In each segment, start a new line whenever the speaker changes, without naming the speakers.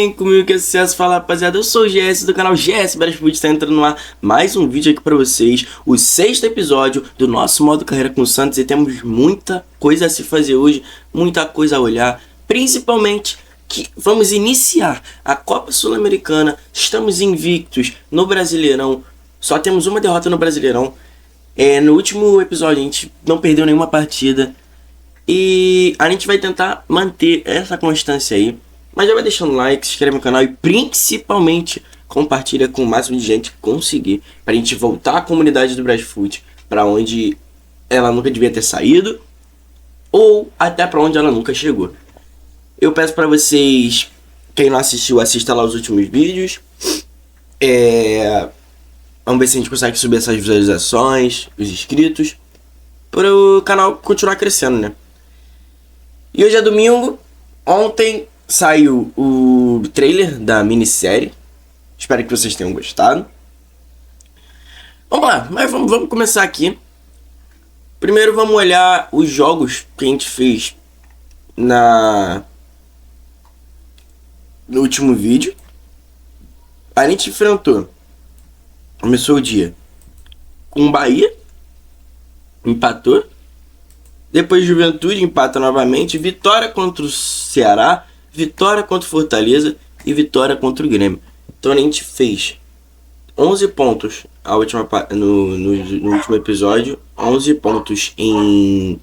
bem? Comigo que é sucesso, fala rapaziada, eu sou o GS do canal GS Brasfoot, está entrando no ar mais um vídeo aqui pra vocês, o 6º episódio do nosso modo carreira com o Santos, e temos muita coisa a se fazer hoje, muita coisa a olhar, principalmente que vamos iniciar a Copa Sul-Americana, estamos invictos no Brasileirão, só temos uma derrota no Brasileirão, no último episódio a gente não perdeu nenhuma partida, e a gente vai tentar manter essa constância aí. Mas já vai deixando like, se inscreve no canal e principalmente compartilha com o máximo de gente que conseguir. Pra gente voltar à comunidade do Brasfoot, pra onde ela nunca devia ter saído. Ou até pra onde ela nunca chegou. Eu peço pra vocês, quem não assistiu, assista lá os últimos vídeos. Vamos ver se a gente consegue subir essas visualizações, os inscritos, para o canal continuar crescendo, né? E hoje é domingo. Ontem saiu o trailer da minissérie. Espero que vocês tenham gostado. Vamos lá, mas vamos começar aqui. Primeiro vamos olhar os jogos que a gente fez no último vídeo. A gente enfrentou, começou o dia com o Bahia, empatou. Depois Juventude empata novamente, vitória contra o Ceará, vitória contra o Fortaleza e vitória contra o Grêmio. Então a gente fez 11 pontos no último episódio, 11 pontos em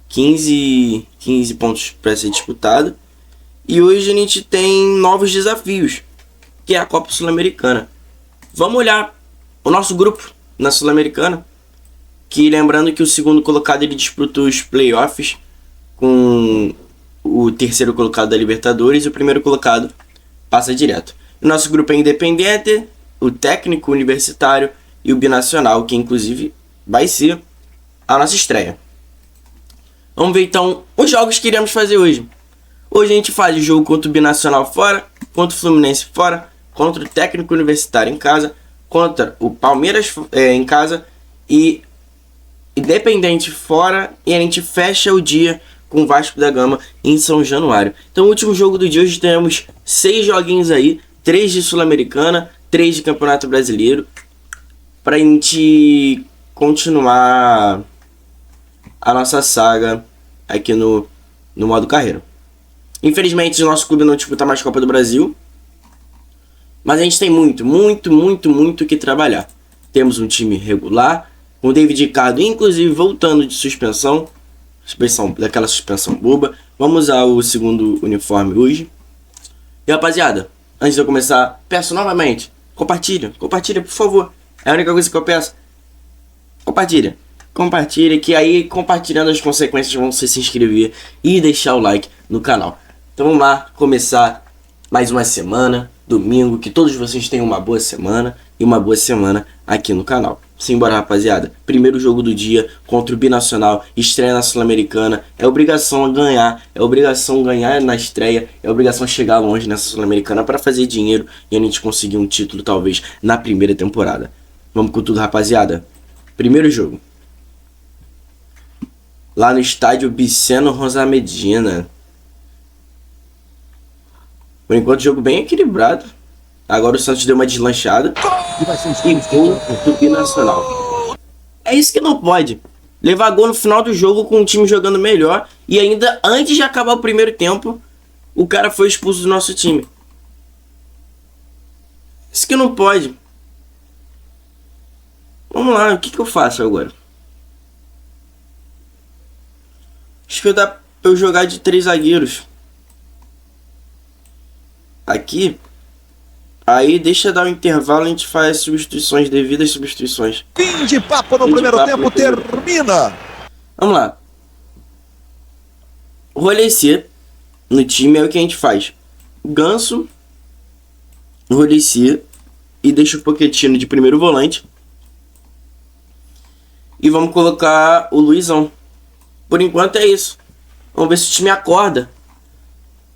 15 pontos para ser disputado. E hoje a gente tem novos desafios, que é a Copa Sul-Americana. Vamos olhar o nosso grupo na Sul-Americana. Que lembrando que o segundo colocado ele disputou os playoffs com o terceiro colocado da Libertadores e o primeiro colocado passa direto. O nosso grupo é Independente, o Técnico Universitário e o Binacional, que inclusive vai ser a nossa estreia. Vamos ver então os jogos que iremos fazer hoje. Hoje a gente faz o jogo contra o Binacional fora, contra o Fluminense fora, contra o Técnico Universitário em casa, contra o Palmeiras em casa e Independente fora, e a gente fecha o dia com o Vasco da Gama em São Januário. Então, o último jogo do dia, hoje temos 6 joguinhos aí, 3 de Sul-Americana, 3 de Campeonato Brasileiro, pra gente continuar a nossa saga aqui no modo carreira. Infelizmente, o nosso clube não disputa mais Copa do Brasil, mas a gente tem muito que trabalhar. Temos um time regular, com o David Ricardo, inclusive, voltando de suspensão, daquela suspensão boba. Vamos usar o segundo uniforme hoje. E rapaziada, antes de eu começar, peço novamente, compartilha, por favor. É a única coisa que eu peço. Compartilha, que aí compartilhando as consequências vão se inscrever e deixar o like no canal. Então vamos lá, começar mais uma semana, domingo, que todos vocês tenham uma boa semana e uma boa semana aqui no canal. Simbora, rapaziada. Primeiro jogo do dia contra o Binacional, estreia na Sul-Americana. É obrigação ganhar, na estreia, é obrigação chegar longe nessa Sul-Americana para fazer dinheiro e a gente conseguir um título talvez na primeira temporada. Vamos com tudo, rapaziada. Primeiro jogo. Lá no estádio Viceno Rosamedina. Por enquanto, jogo bem equilibrado. Agora o Santos deu uma deslanchada. E gol do Binacional. É isso que não pode. Levar gol no final do jogo com o time jogando melhor. E ainda antes de acabar o primeiro tempo, o cara foi expulso do nosso time. Isso que não pode. Vamos lá, o que eu faço agora? Acho que dá pra eu jogar de 3 zagueiros. Aqui. Aí deixa dar um intervalo, a gente faz substituições, devidas substituições.
Fim de papo no primeiro tempo, termina!
Vamos lá. O rolê C no time é o que a gente faz. Ganso, rolê C e deixa o Pochettino de primeiro volante. E vamos colocar o Luizão. Por enquanto é isso. Vamos ver se o time acorda.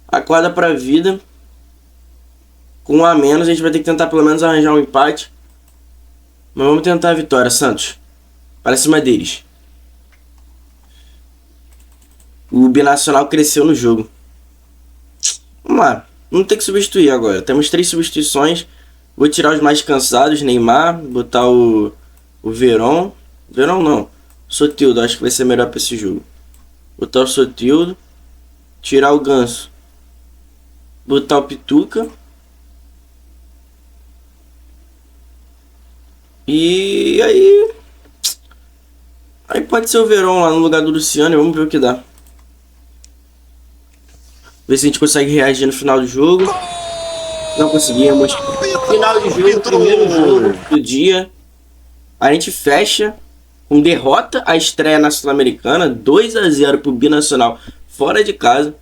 Acorda pra vida. Com um a menos, a gente vai ter que tentar pelo menos arranjar um empate. Mas vamos tentar a vitória, Santos. Para cima deles. O Binacional cresceu no jogo. Vamos lá. Vamos ter que substituir agora. Temos 3 substituições. Vou tirar os mais cansados, Neymar, botar o Veron. Veron não. Soteldo, acho que vai ser melhor para esse jogo. Botar o Soteldo. Tirar o Ganso. Botar o Pituca. E aí... Aí pode ser o Veron lá no lugar do Luciano e vamos ver o que dá. Ver se a gente consegue reagir no final do jogo. Não conseguimos. Final de jogo, primeiro jogo do dia. A gente fecha com derrota a estreia na Sul-Americana. 2-0 pro Binacional fora de casa.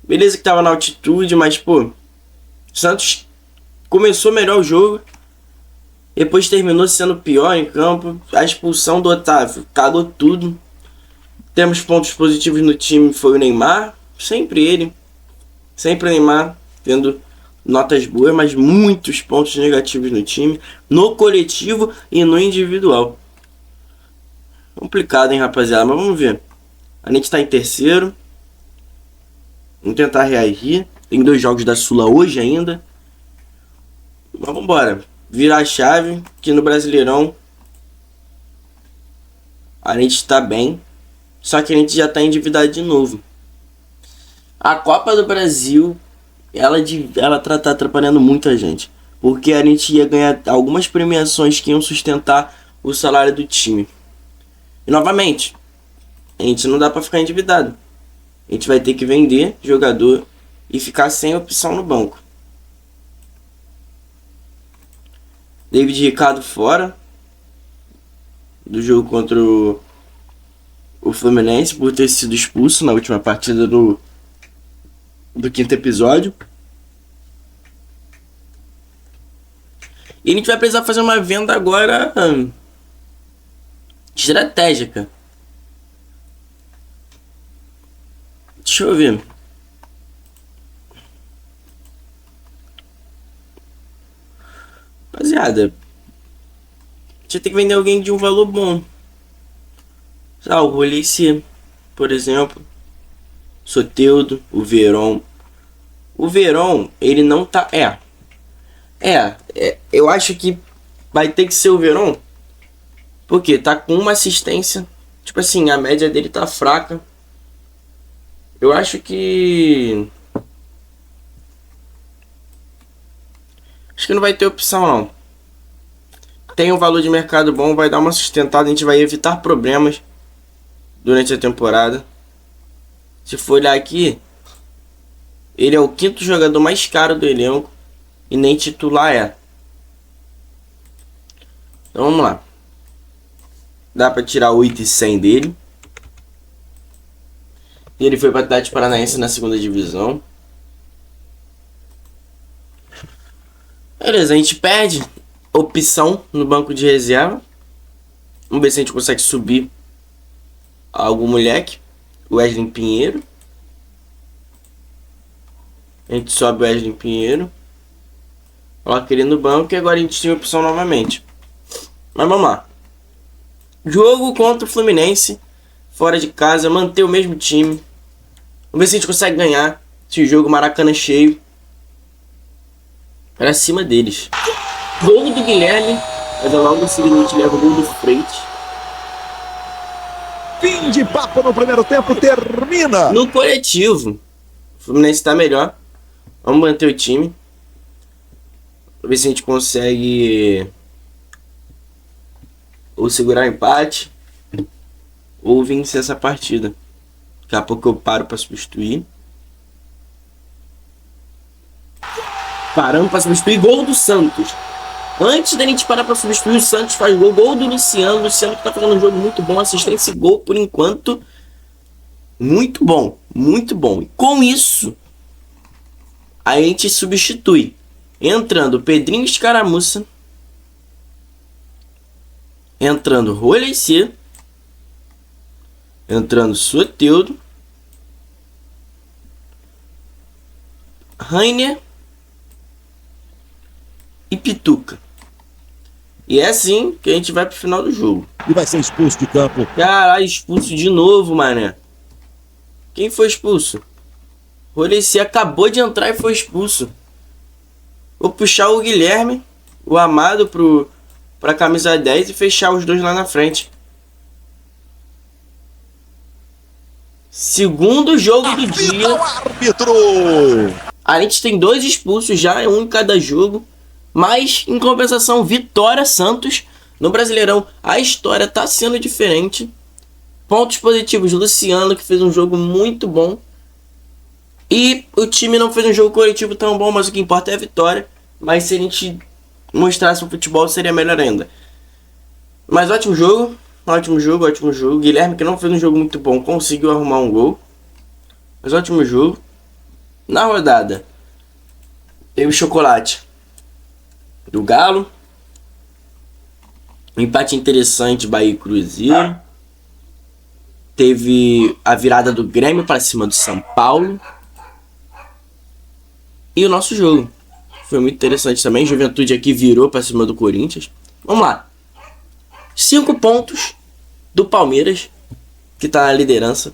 Beleza que tava na altitude, mas pô... Santos começou melhor o jogo. Depois terminou sendo pior em campo. A expulsão do Otávio cagou tudo. Temos pontos positivos no time, foi o Neymar. Sempre ele. Sempre o Neymar tendo notas boas, mas muitos pontos negativos no time. No coletivo e no individual. Complicado, hein, rapaziada? Mas vamos ver. A gente tá em terceiro. Vamos tentar reagir. Tem 2 jogos da Sula hoje ainda. Mas vamos embora. Virar a chave, que no Brasileirão a gente tá bem, só que a gente já tá endividado de novo. A Copa do Brasil, ela tá atrapalhando muito a gente, porque a gente ia ganhar algumas premiações que iam sustentar o salário do time. E novamente, a gente não dá pra ficar endividado. A gente vai ter que vender jogador e ficar sem opção no banco. David Ricardo fora do jogo contra o Fluminense por ter sido expulso na última partida do 5º episódio. E a gente vai precisar fazer uma venda agora estratégica. Deixa eu ver. Rapaziada, a gente tem que vender alguém de um valor bom. O Rolice, por exemplo. Soteldo, o Veron. O Veron, ele não tá... Eu acho que vai ter que ser o Veron. Porque tá com uma assistência. Tipo assim, a média dele tá fraca. Eu acho que... Acho que não vai ter opção, não. Tem um valor de mercado bom, vai dar uma sustentada, a gente vai evitar problemas durante a temporada. Se for olhar aqui, ele é o 5º jogador mais caro do elenco e nem titular é. Então vamos lá. Dá pra tirar 8.100 dele. E ele foi para o Atlético Paranaense na 2ª divisão. Beleza, a gente perde opção no banco de reserva. Vamos ver se a gente consegue subir algum moleque. Wesley Pinheiro. A gente sobe o Wesley Pinheiro. Coloca ele no banco e agora a gente tem opção novamente. Mas vamos lá. Jogo contra o Fluminense. Fora de casa, manter o mesmo time. Vamos ver se a gente consegue ganhar esse jogo. Maracanã cheio. Para cima deles. Gol do Guilherme. Mas logo em seguida a gente leva o gol do Freitas.
Fim de papo no primeiro tempo, termina.
No coletivo, o Fluminense está melhor. Vamos manter o time. Vamos ver se a gente consegue ou segurar o empate ou vencer essa partida. Daqui a pouco eu paro para substituir. Paramos para substituir. Gol do Santos. Antes da gente parar para substituir, o Santos faz gol. Gol do Luciano. Luciano que tá fazendo um jogo muito bom. Assistência e gol por enquanto. Muito bom. Muito bom. E com isso, a gente substitui. Entrando Pedrinho Escaramuça. Entrando Rolice. Entrando Soteldo. Rainer. E Pituca. E é assim que a gente vai pro final do jogo.
E vai ser expulso de campo.
Caralho, expulso de novo, mané. Quem foi expulso? Roleci acabou de entrar e foi expulso. Vou puxar o Guilherme, o Amado, pra camisa 10 e fechar os dois lá na frente. Segundo jogo do dia.
Árbitro!
A gente tem 2 expulsos já, um em cada jogo. Mas, em compensação, Vitória Santos. No Brasileirão, a história tá sendo diferente. Pontos positivos, Luciano, que fez um jogo muito bom. E o time não fez um jogo coletivo tão bom, mas o que importa é a vitória. Mas se a gente mostrasse o futebol, seria melhor ainda. Mas ótimo jogo. Ótimo jogo, ótimo jogo. Guilherme, que não fez um jogo muito bom, conseguiu arrumar um gol. Mas ótimo jogo. Na rodada, teve o chocolate do Galo. Um empate interessante, Bahia e Cruzeiro. Teve a virada do Grêmio para cima do São Paulo. E o nosso jogo. Foi muito interessante também. Juventude aqui virou para cima do Corinthians. Vamos lá. 5 pontos do Palmeiras, que está na liderança.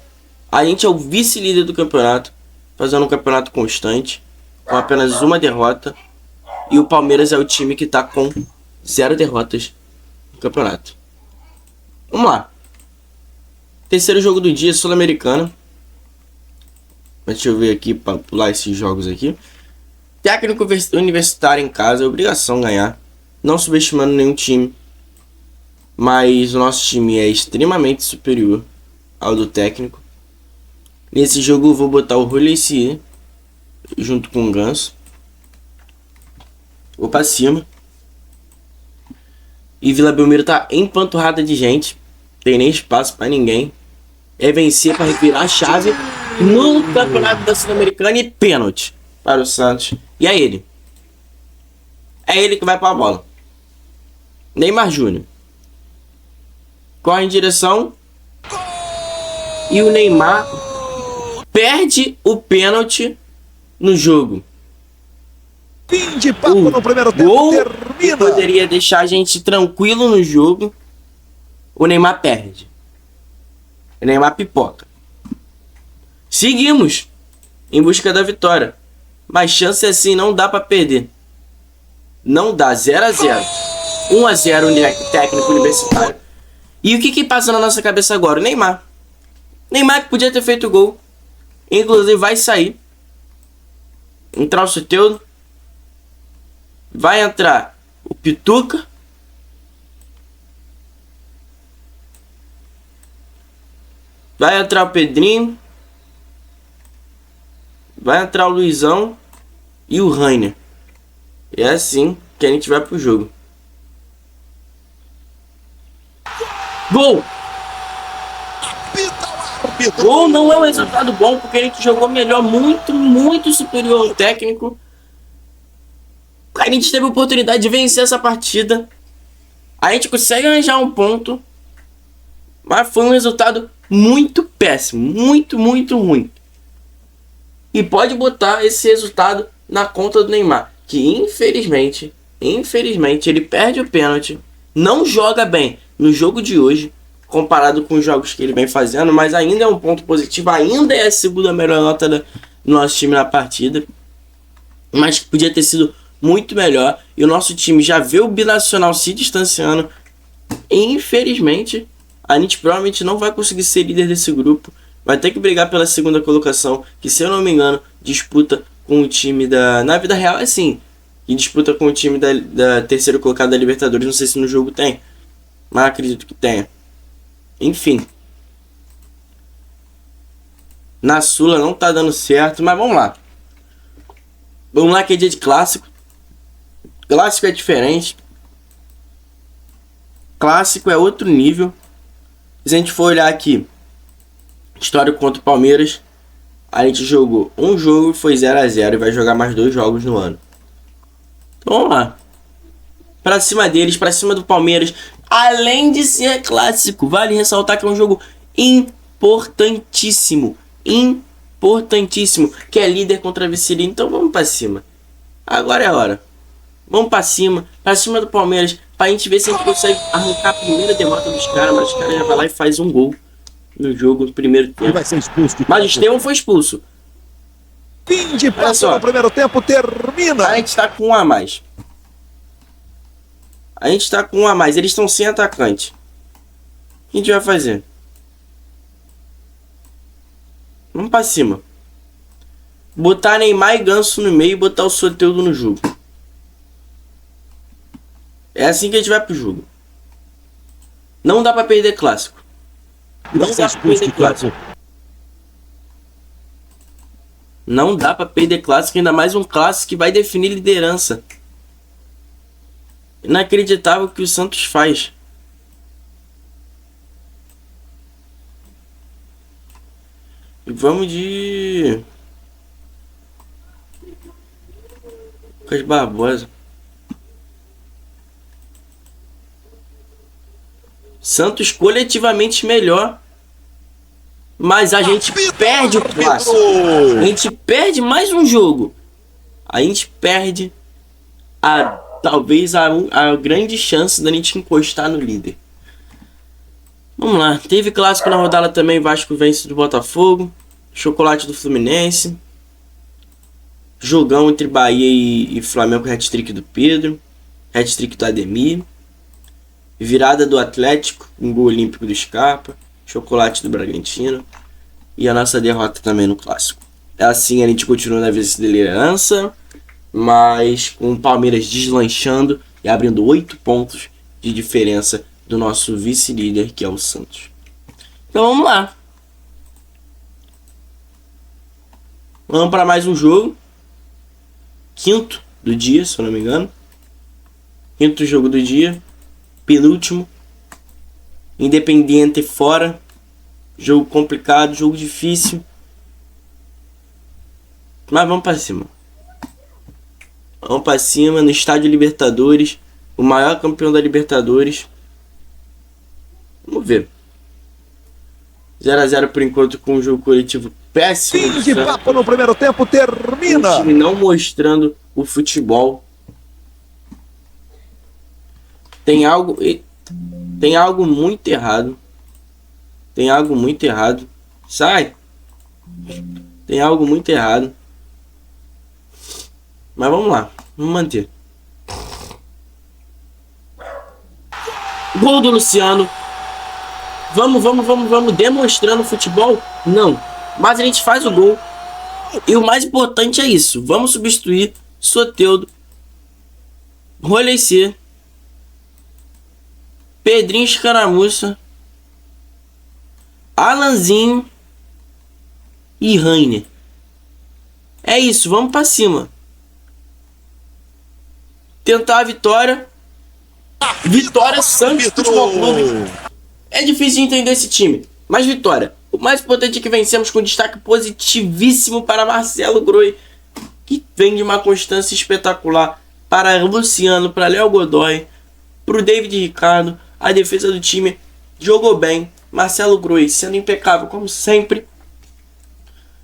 A gente é o vice-líder do campeonato, fazendo um campeonato constante, com apenas uma derrota. E o Palmeiras é o time que está com 0 derrotas no campeonato. Vamos lá. Terceiro jogo do dia, Sul-Americana. Deixa eu ver aqui, para pular esses jogos aqui. Técnico Universitário em casa, é obrigação ganhar. Não subestimando nenhum time. Mas o nosso time é extremamente superior ao do técnico. Nesse jogo eu vou botar o Roleci junto com o Ganso. Vou pra cima. E Vila Belmiro tá empanturrada de gente. Tem nem espaço pra ninguém. É vencer para revirar a chave no campeonato da Sul-Americana e pênalti para o Santos. E é ele. É ele que vai pra bola. Neymar Júnior. Corre em direção. E o Neymar perde o pênalti no jogo.
Fim de papo no primeiro tempo.
Gol que
Termina.
poderia deixar a gente tranquilo no jogo. O Neymar perde. O Neymar pipoca. Seguimos em busca da vitória. Mas chance assim não dá pra perder. Não dá. 0-0. 1-0 técnico universitário. E o que passa na nossa cabeça agora? O Neymar. Neymar que podia ter feito gol. Inclusive vai sair. Entrar o Soteldo. Vai entrar o Pituca. Vai entrar o Pedrinho. Vai entrar o Luizão. E o Rainer. E é assim que a gente vai pro jogo. Gol! Gol não é um resultado bom, porque a gente jogou melhor, muito superior ao técnico. A gente teve a oportunidade de vencer essa partida. A gente consegue arranjar um ponto. Mas foi um resultado muito péssimo. Muito ruim. E pode botar esse resultado na conta do Neymar. Que infelizmente, ele perde o pênalti. Não joga bem no jogo de hoje, comparado com os jogos que ele vem fazendo, mas ainda é um ponto positivo, ainda é a segunda melhor nota do nosso time na partida, mas podia ter sido muito melhor, e o nosso time já vê o Binacional se distanciando, e infelizmente, a gente provavelmente não vai conseguir ser líder desse grupo, vai ter que brigar pela segunda colocação, que se eu não me engano, disputa com o time na vida real é assim, que disputa com o time da terceiro colocado da Libertadores, não sei se no jogo tem, mas acredito que tenha. Enfim. Na Sula não tá dando certo, mas vamos lá. Vamos lá que é dia de clássico. Clássico é diferente. Clássico é outro nível. Se a gente for olhar aqui, histórico contra o Palmeiras, a gente jogou um jogo e foi 0-0 e vai jogar mais 2 jogos no ano. Então vamos lá. Pra cima deles, pra cima do Palmeiras. Além de ser clássico, vale ressaltar que é um jogo importantíssimo. Importantíssimo. Que é líder contra vice-líder. Então vamos pra cima. Agora é a hora. Vamos pra cima do Palmeiras. Pra gente ver se a gente consegue arrancar a primeira derrota dos caras. Mas os caras já vai lá e faz um gol no jogo, no primeiro tempo.
Ele vai ser expulso.
Mas o Estevão foi expulso.
Fim de
Olha
papo
só.
no primeiro tempo, termina.
A gente tá com um a mais. Eles estão sem atacante. O que a gente vai fazer? Vamos pra cima. Botar Neymar e Ganso no meio e botar o Soteldo no jogo. É assim que a gente vai pro jogo. Não dá pra perder clássico. Não dá pra perder clássico. Não dá pra perder clássico, ainda mais um clássico que vai definir liderança. Inacreditável o que o Santos faz. E vamos de Lucas Barbosa. Santos coletivamente melhor, mas a gente perde o clássico. A gente perde mais um jogo. A gente perde talvez a grande chance da gente encostar no líder. Vamos lá, teve clássico na rodada também. Vasco vence do Botafogo, chocolate do Fluminense, jogão entre Bahia e Flamengo, hat-trick do Pedro, hat-trick do Ademir, virada do Atlético, um gol olímpico do Scarpa, chocolate do Bragantino e a nossa derrota também no clássico. Assim a gente continua na vice-liderança, mas com o Palmeiras deslanchando e abrindo 8 pontos de diferença do nosso vice-líder, que é o Santos. Então vamos lá. Vamos para mais um jogo. Quinto do dia, se eu não me engano. Quinto jogo do dia. Penúltimo. Independiente fora. Jogo complicado, jogo difícil. Mas vamos para cima. Vamos para cima no Estádio Libertadores. O maior campeão da Libertadores. Vamos ver. 0-0 por enquanto, com um jogo coletivo péssimo.
Fim de papo no primeiro tempo, termina.
O time não mostrando o futebol. Tem algo muito errado. Tem algo muito errado. Sai. Tem algo muito errado. Mas vamos lá. Vamos manter. Gol do Luciano. Vamos demonstrando futebol? Não. Mas a gente faz o gol. E o mais importante é isso. Vamos substituir Soteldo, Roleicer, Pedrinho Escaramuça, Alanzinho e Rainer. É isso, vamos pra cima. Tentar a vitória. Vitória Santos Futebol Clube. É difícil de entender esse time, mas vitória. O mais importante é que vencemos com destaque positivíssimo para Marcelo Groi, que vem de uma constância espetacular, para Luciano, para Léo Godoy, para o David Ricardo. A defesa do time jogou bem. Marcelo Groi sendo impecável como sempre.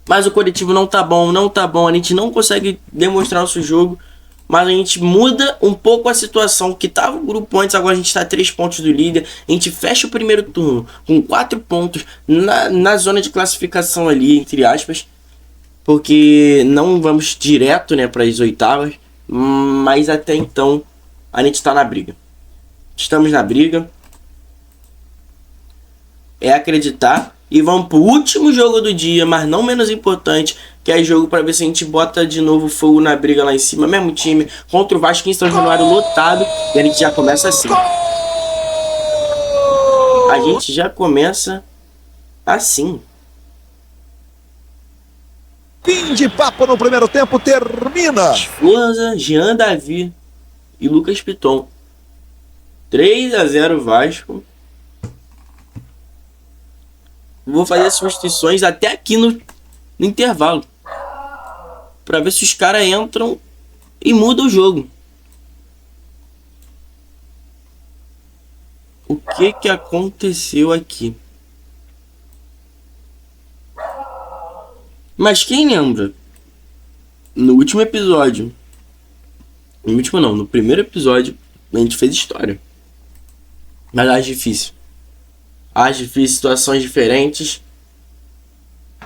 Mas o coletivo não tá bom. A gente não consegue demonstrar nosso jogo. Mas a gente muda um pouco a situação que tava o grupo antes. Agora a gente tá a 3 pontos do líder. A gente fecha o primeiro turno com 4 pontos na zona de classificação ali, entre aspas. Porque não vamos direto, né, para as oitavas. Mas até então a gente tá na briga. Estamos na briga. É acreditar. E vamos pro último jogo do dia, mas não menos importante, que é jogo para ver se a gente bota de novo fogo na briga lá em cima. Mesmo time contra o Vasco em São Januário lotado. E a gente já começa assim. A gente já começa assim.
Fim de papo no primeiro tempo, termina.
Forza, Jean Davi e Lucas Piton. 3-0 Vasco. Vou fazer as substituições até aqui no intervalo. Pra ver se os caras entram e mudam o jogo. O que aconteceu aqui? Mas quem lembra? No último episódio. No último não, no primeiro episódio a gente fez história. Mas acho difícil. Situações diferentes.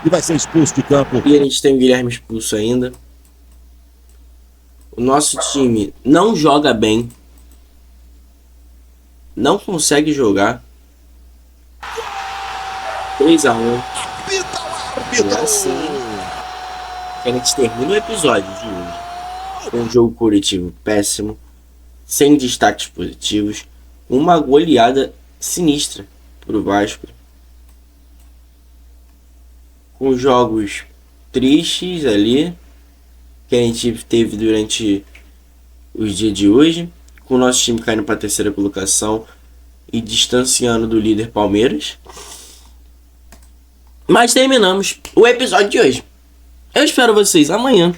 e vai ser expulso de campo.
E a gente tem o Guilherme expulso ainda. O nosso time não joga bem. Não consegue jogar. 3-1. E assim que a gente termina o episódio de hoje. Com um jogo coletivo péssimo. Sem destaques positivos. Uma goleada sinistra pro Vasco. Com jogos tristes ali que a gente teve durante os dias de hoje, com o nosso time caindo para a terceira colocação e distanciando do líder Palmeiras. Mas terminamos o episódio de hoje. Eu espero vocês amanhã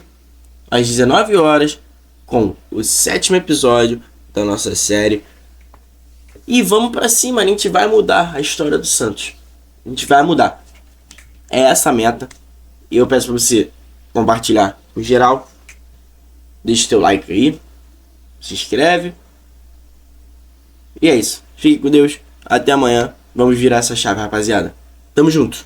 às 19 horas com o 7º episódio da nossa série. E vamos para cima, a gente vai mudar a história do Santos. A gente vai mudar. É essa a meta. E eu peço para você compartilhar com geral. Deixa o teu like aí. Se inscreve. E é isso. Fique com Deus. Até amanhã. Vamos virar essa chave, rapaziada. Tamo junto.